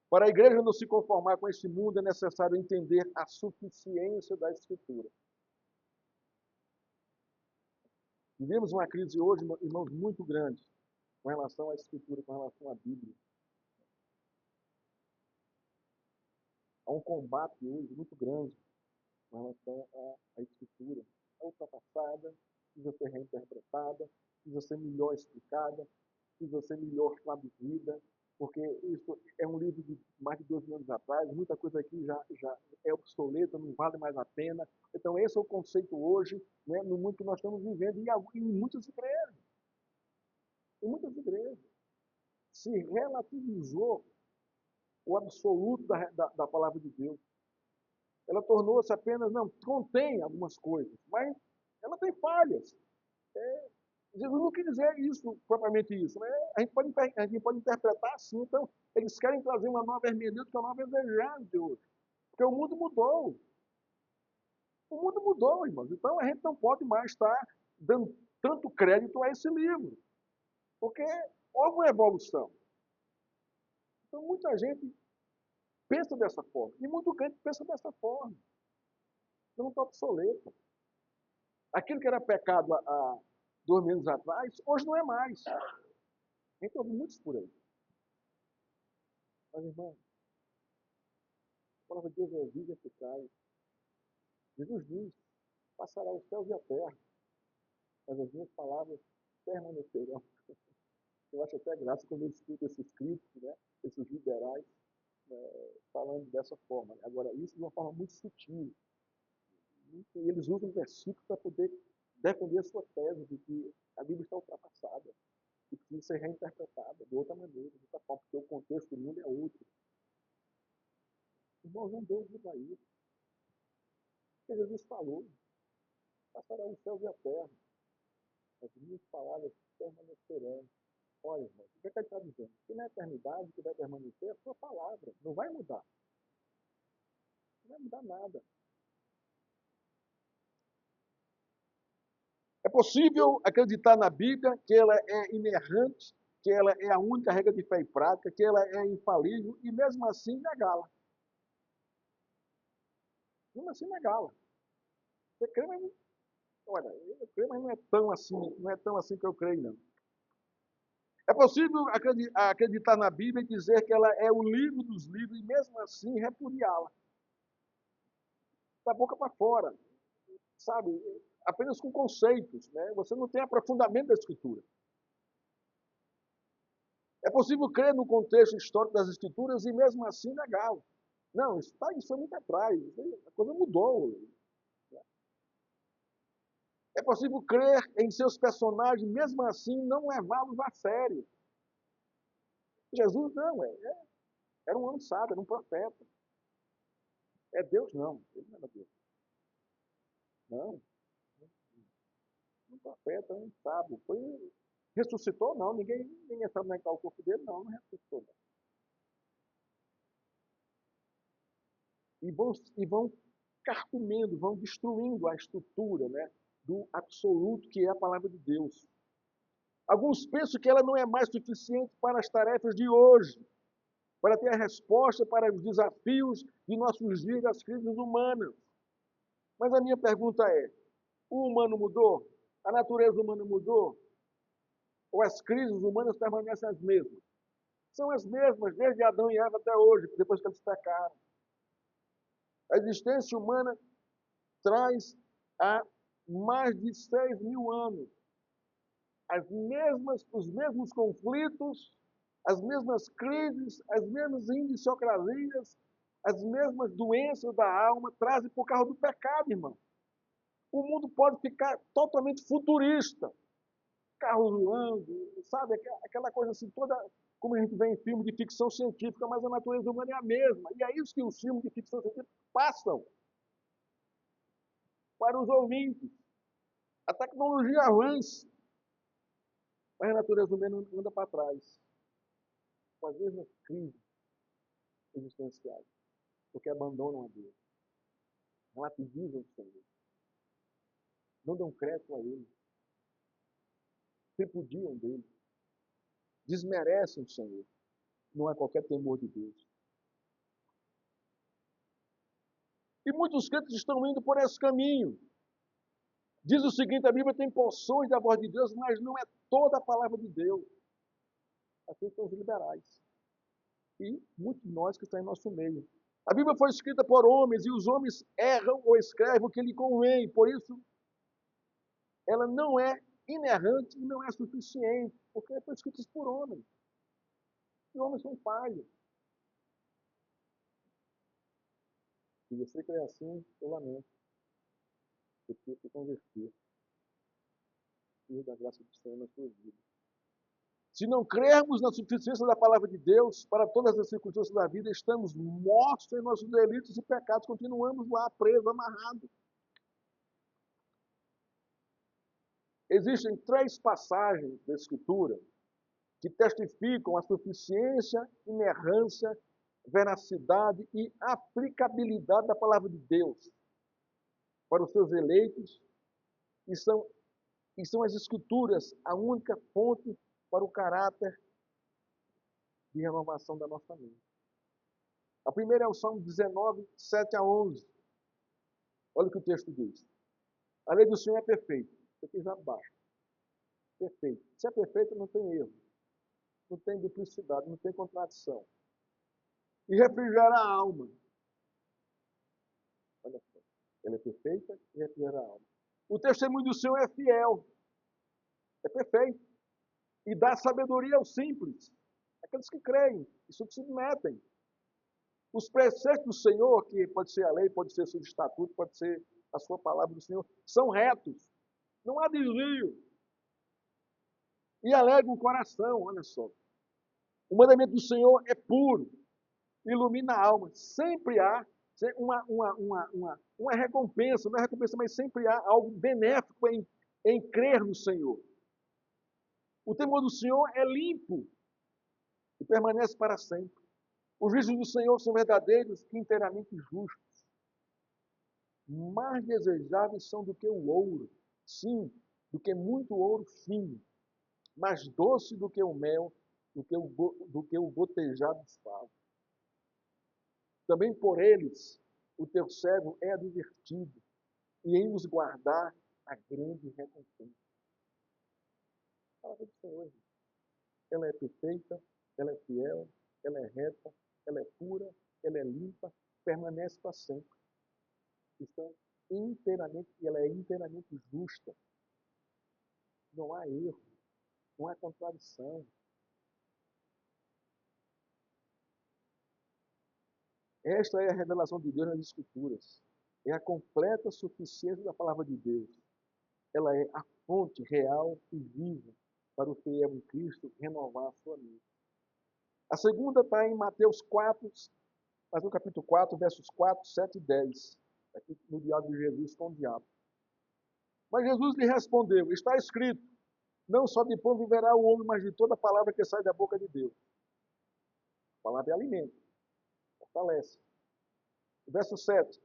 Para a igreja não se conformar com esse mundo, é necessário entender a suficiência da Escritura. Vivemos uma crise hoje, irmãos, muito grande com relação à Escritura, com relação à Bíblia. Há um combate hoje muito grande com relação à Escritura. É ultrapassada, precisa ser reinterpretada, precisa ser melhor explicada, precisa ser melhor traduzida, porque isso é um livro de mais de 2 anos atrás, muita coisa aqui já é obsoleta, não vale mais a pena. Então, esse é o conceito hoje, né, no mundo que nós estamos vivendo, e em muitas igrejas. Em muitas igrejas. Se relativizou o absoluto da palavra de Deus. Ela tornou-se apenas, não, contém algumas coisas, mas ela tem falhas. Jesus não quis dizer isso, propriamente isso. Né? A gente pode interpretar assim. Então, eles querem trazer uma nova hermenêutica, uma nova exegese de hoje. Porque o mundo mudou. O mundo mudou, irmãos. Então, a gente não pode mais estar dando tanto crédito a esse livro. Porque houve uma evolução. Então, muita gente pensa dessa forma. E muito crente pensa dessa forma. Não está obsoleto. Aquilo que era pecado há 2 anos atrás, hoje não é mais. A gente ouve muitos por aí. Mas, irmão, a palavra de Deus é viva e eficaz. Jesus diz, passará os céus e a terra, mas as minhas palavras permanecerão. Eu acho até graça quando eu escuto esses críticos, né, esses liberais, falando dessa forma. Agora, isso de uma forma muito sutil. E eles usam versículos para poder defender a sua tese de que a Bíblia está ultrapassada e precisa ser reinterpretada de outra maneira, de outra forma, porque o contexto do mundo é outro. Irmãos, não Deus usa isso. Porque Jesus falou, passará os céus e a terra, as minhas palavras permanecerão. Olha, irmão, o que ele está dizendo? Que na eternidade que vai permanecer é a sua palavra, não vai mudar. Não vai mudar nada. É possível acreditar na Bíblia que ela é inerrante, que ela é a única regra de fé e prática, que ela é infalível e mesmo assim negá-la. Mesmo assim negá-la. Você crê, mas olha, eu creio, mas não é tão assim que eu creio, não. É possível acreditar na Bíblia e dizer que ela é o livro dos livros e mesmo assim repudiá-la. Da boca para fora, sabe? Apenas com conceitos, né? Você não tem aprofundamento da Escritura. É possível crer no contexto histórico das Escrituras e mesmo assim negá-lo. Não, isso é muito atrás. A coisa mudou. É possível crer em seus personagens, mesmo assim não levá-los a sério. Jesus não, era um homem sábio, era um profeta. É Deus não, ele não era Deus. Não, um profeta, um sábio. Ressuscitou? Não, ninguém sabe onde está o corpo dele, não ressuscitou. Não. E vão carcomendo, vão destruindo a estrutura, né, do absoluto que é a palavra de Deus. Alguns pensam que ela não é mais suficiente para as tarefas de hoje, para ter a resposta para os desafios de nossos dias, das crises humanas. Mas a minha pergunta é: o humano mudou? A natureza humana mudou? Ou as crises humanas permanecem as mesmas? São as mesmas desde Adão e Eva até hoje, depois que eles pecaram. A existência humana traz há mais de 6.000 anos os mesmos conflitos, as mesmas crises, as mesmas indiciocrasias, as mesmas doenças da alma trazem por causa do pecado, irmão. O mundo pode ficar totalmente futurista, carros voando, sabe? Aquela coisa assim, toda como a gente vê em filme de ficção científica, mas a natureza humana é a mesma. E é isso que os filmes de ficção científica passam para os ouvintes. A tecnologia avança, mas a natureza humana anda para trás, com as mesmas crises existenciais, porque abandonam a Deus, relativizam o Senhor, não dão crédito a Ele, tripudiam dele, desmerecem o Senhor. Não há qualquer temor de Deus. E muitos crentes estão indo por esse caminho. Diz o seguinte: a Bíblia tem porções da voz de Deus, mas não é toda a palavra de Deus. Assim são os liberais. E muitos de nós que estão em nosso meio. A Bíblia foi escrita por homens e os homens erram ou escrevem o que lhe convém. Por isso, ela não é inerrante e não é suficiente, porque foi escrita por homens. E homens são falhos. Se você crê assim, eu lamento. Você precisa se converter. Precisa da graça do Senhor na sua vida. Se não crermos na suficiência da palavra de Deus para todas as circunstâncias da vida, estamos mortos em nossos delitos e pecados, continuamos lá presos, amarrados. Existem 3 passagens da Escritura que testificam a suficiência, inerrância, veracidade e aplicabilidade da palavra de Deus para os seus eleitos, e são as Escrituras a única fonte para o caráter de renovação da nossa mente. A primeira é o Salmo 19, 7 a 11. Olha o que o texto diz. A lei do Senhor é perfeita. Isso aqui já basta. Perfeito. Se é perfeito, não tem erro. Não tem duplicidade, não tem contradição. E refrigera a alma. Olha só. Ela é perfeita e refrigera a alma. O testemunho do Senhor é fiel. É perfeito. E dá sabedoria aos simples. Aqueles que creem e se submetem. Os preceitos do Senhor, que pode ser a lei, pode ser o seu estatuto, pode ser a sua palavra do Senhor, são retos. Não há desvio. E alegra o coração, olha só. O mandamento do Senhor é puro, ilumina a alma. Sempre há uma recompensa, não é recompensa, mas sempre há algo benéfico em crer no Senhor. O temor do Senhor é limpo e permanece para sempre. Os juízos do Senhor são verdadeiros e inteiramente justos. Mais desejáveis são do que o ouro, sim, do que muito ouro fino, mais doce do que o mel, do que o gotejar dos favos. Também por eles o teu servo é advertido, e em nos guardar a grande recompensa. A palavra do Senhor, ela é perfeita, ela é fiel, ela é reta, ela é pura, ela é limpa, permanece para sempre. Então, ela é inteiramente justa. Não há erro, não há contradição. Esta é a revelação de Deus nas Escrituras. É a completa suficiência da palavra de Deus. Ela é a fonte real e viva para o fiel em Cristo renovar a sua mente. A segunda está em Mateus 4, Mateus capítulo 4, versos 4, 7 e 10. Aqui no diálogo de Jesus com o diabo. Mas Jesus lhe respondeu, está escrito, não só de pão viverá o homem, mas de toda palavra que sai da boca de Deus. A palavra é alimento, fortalece. Verso 7.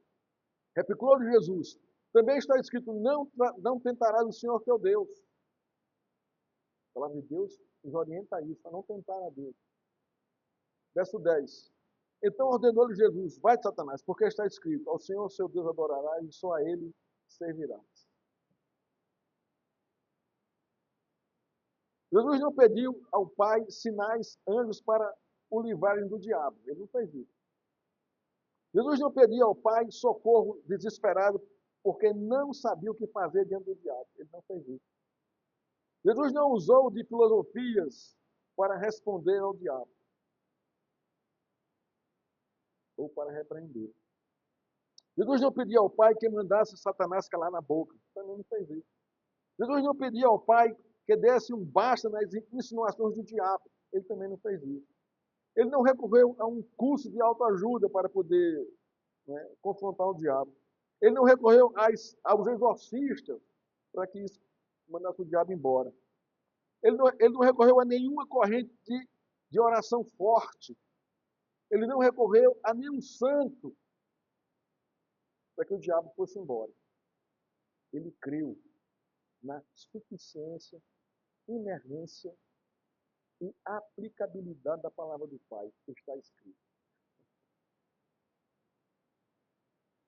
Replicou-lhe Jesus, também está escrito, não tentarás o Senhor teu Deus. A palavra de Deus nos orienta a isso, a não tentar a Deus. Verso 10. Então ordenou-lhe Jesus, vai, Satanás, porque está escrito, ao Senhor seu Deus adorarás e só a ele servirás. Jesus não pediu ao Pai sinais, anjos para o livrarem do diabo. Ele não fez isso. Jesus não pediu ao Pai socorro desesperado porque não sabia o que fazer diante do diabo. Ele não fez isso. Jesus não usou de filosofias para responder ao diabo ou para repreender. Jesus não pediu ao Pai que mandasse Satanás calar na boca. Também não fez isso. Jesus não pediu ao Pai que desse um basta nas insinuações do diabo. Ele também não fez isso. Ele não recorreu a um curso de autoajuda para poder confrontar o diabo. Ele não recorreu aos exorcistas para que isso mandasse o diabo embora. Ele não recorreu a nenhuma corrente de oração forte. Ele não recorreu a nenhum santo para que o diabo fosse embora. Ele creu na suficiência, inerrância e aplicabilidade da palavra do Pai, que está escrito.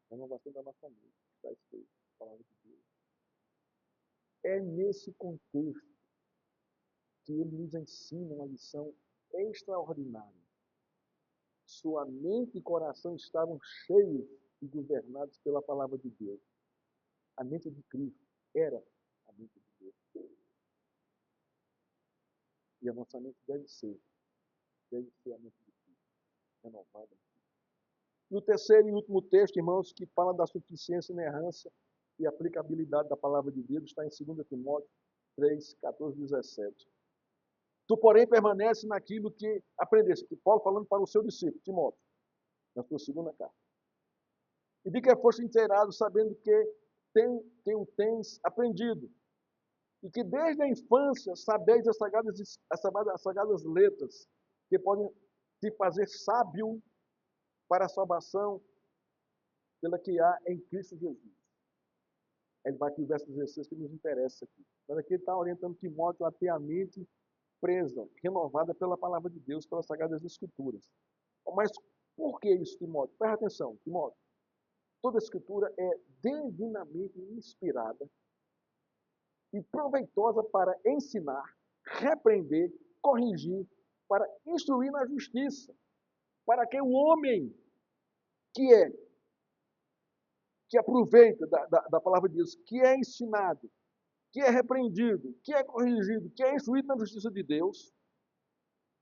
Renovação da nossa mente, está escrito, a palavra de Deus. É nesse contexto que ele nos ensina uma lição extraordinária. Sua mente e coração estavam cheios e governados pela palavra de Deus. A mente de Cristo era a mente de Deus. E a nossa mente deve ser a mente de Cristo, renovada. E o terceiro e último texto, irmãos, que fala da suficiência, inerrância e aplicabilidade da palavra de Deus, está em 2 Timóteo 3, 14 e 17. Tu, porém, permanece naquilo que aprendeste. Que Paulo falando para o seu discípulo, Timóteo, na sua segunda carta. E de que foste inteirado, sabendo que o tens aprendido. E que desde a infância sabeis as sagradas letras, que podem te fazer sábio para a salvação pela que há em Cristo Jesus. Ele vai aqui o verso 16 que nos interessa aqui. Mas aqui ele está orientando Timóteo a ter a mente presa, renovada pela palavra de Deus, pelas Sagradas Escrituras. Mas por que isso, Timóteo? Presta atenção, Timóteo. Toda a Escritura é divinamente inspirada e proveitosa para ensinar, repreender, corrigir, para instruir na justiça, para que o homem que aproveita da palavra de Deus, que é ensinado, que é repreendido, que é corrigido, que é instruído na justiça de Deus,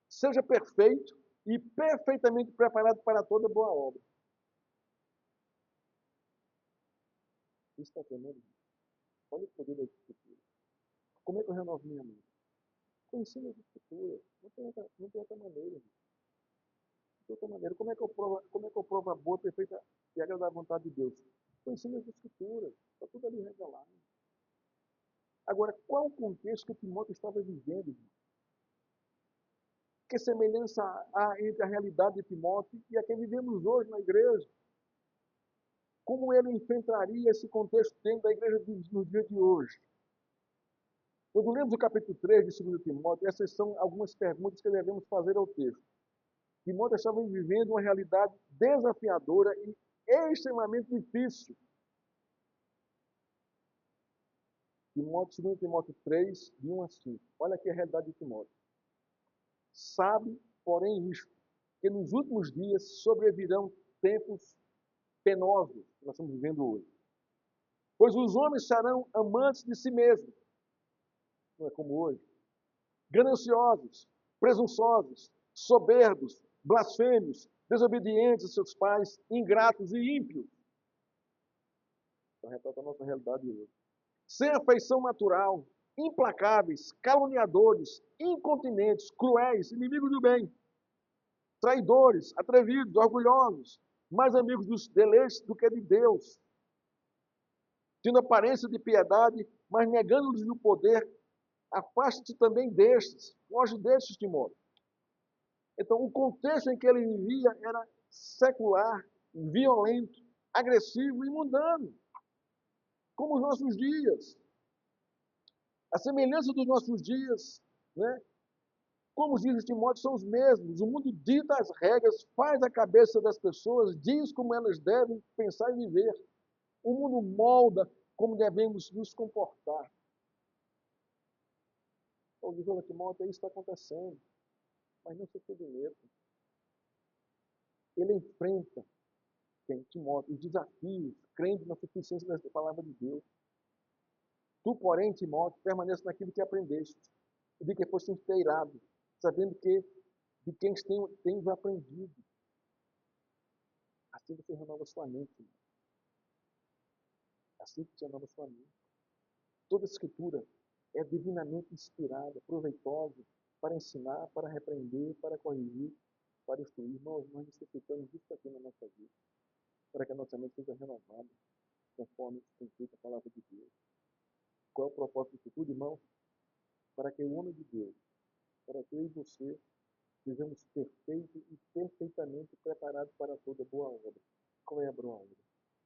seja perfeito e perfeitamente preparado para toda boa obra. Isso está tremendo. Olha o poder da Escritura. Como é que eu renovo minha mente? Conhecendo as Escrituras. Não tem outra maneira. De outra maneira. Como é que eu provo a boa, perfeita e agradável vontade de Deus? Conhecendo as Escrituras. Está tudo ali revelado. Agora, qual o contexto que Timóteo estava vivendo, irmão? Que semelhança há entre a realidade de Timóteo e a que vivemos hoje na igreja? Como ele enfrentaria esse contexto dentro da igreja no dia de hoje? Quando lemos o capítulo 3 de 2 Timóteo, essas são algumas perguntas que devemos fazer ao texto. Timóteo estava vivendo uma realidade desafiadora e extremamente difícil. 2 Timóteo 3, de 1 a 5. Olha aqui a realidade de Timóteo. Sabe, porém, isto, que nos últimos dias sobrevirão tempos penosos que nós estamos vivendo hoje. Pois os homens serão amantes de si mesmos, não é como hoje, gananciosos, presunçosos, soberbos, blasfêmios, desobedientes a seus pais, ingratos e ímpios. Então, retrata a nossa realidade hoje. Sem afeição natural, implacáveis, caluniadores, incontinentes, cruéis, inimigos do bem, traidores, atrevidos, orgulhosos, mais amigos dos deleites do que de Deus, tendo aparência de piedade, mas negando-lhes o poder, afaste-te também destes, foge destes, Timóteo. Então, o contexto em que ele vivia era secular, violento, agressivo e mundano, como os nossos dias. A semelhança dos nossos dias, né? Como diz Timóteo, são os mesmos. O mundo dita as regras, faz a cabeça das pessoas, diz como elas devem pensar e viver. O mundo molda como devemos nos comportar. Paulo diz, olha, Timóteo, isso está acontecendo, mas não se submeta. Ele enfrenta, Timóteo, os desafios, crendo na suficiência da palavra de Deus. Tu, porém, Timóteo, permanece naquilo que aprendeste, e de que foste inteirado, sabendo que de quem tens aprendido. Assim você renova sua mente. Assim você renova sua mente. Toda a Escritura é divinamente inspirada, proveitosa, para ensinar, para repreender, para corrigir, para instruir. Nós necessitamos disso aqui na nossa vida, para que a nossa mente seja renovada, conforme tem feito a palavra de Deus. Qual é o propósito disso tudo, irmãos? Para que o homem de Deus, para que eu e você sejamos perfeitos e perfeitamente preparados para toda boa obra. Qual é a boa obra?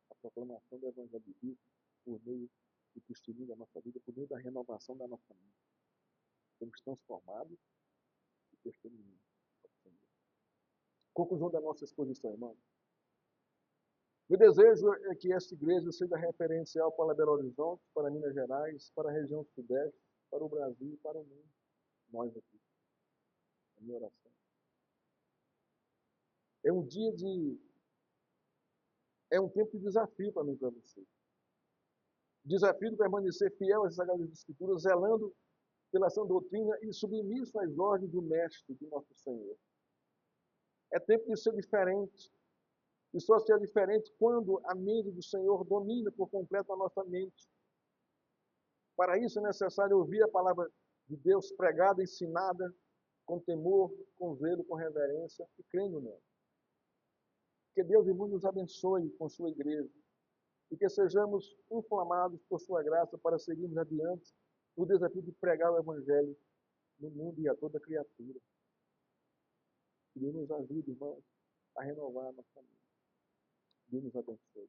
A proclamação do Evangelho de Cristo por meio do testemunho da nossa vida, por meio da renovação da nossa mente. Somos transformados e testemunhamos. Conclusão da nossa exposição, irmão. Meu desejo é que esta igreja seja referencial para Belo Horizonte, para Minas Gerais, para a região sudeste, para o Brasil e para o mundo. Nós aqui. A minha oração. É um dia de... É um tempo de desafio para mim e para você. Desafio de permanecer fiel às Sagradas Escrituras, zelando pela sã doutrina e submisso às ordens do Mestre, de nosso Senhor. É tempo de ser diferente. E só ser diferente quando a mente do Senhor domina por completo a nossa mente. Para isso é necessário ouvir a palavra de Deus pregada, ensinada, com temor, com zelo, com reverência e crendo nela. Que Deus e mundo nos abençoe com sua igreja e que sejamos inflamados por sua graça para seguirmos adiante no desafio de pregar o Evangelho no mundo e a toda criatura. Que Deus nos ajude, irmãos, a renovar a nossa mente. Deus nos abençoe.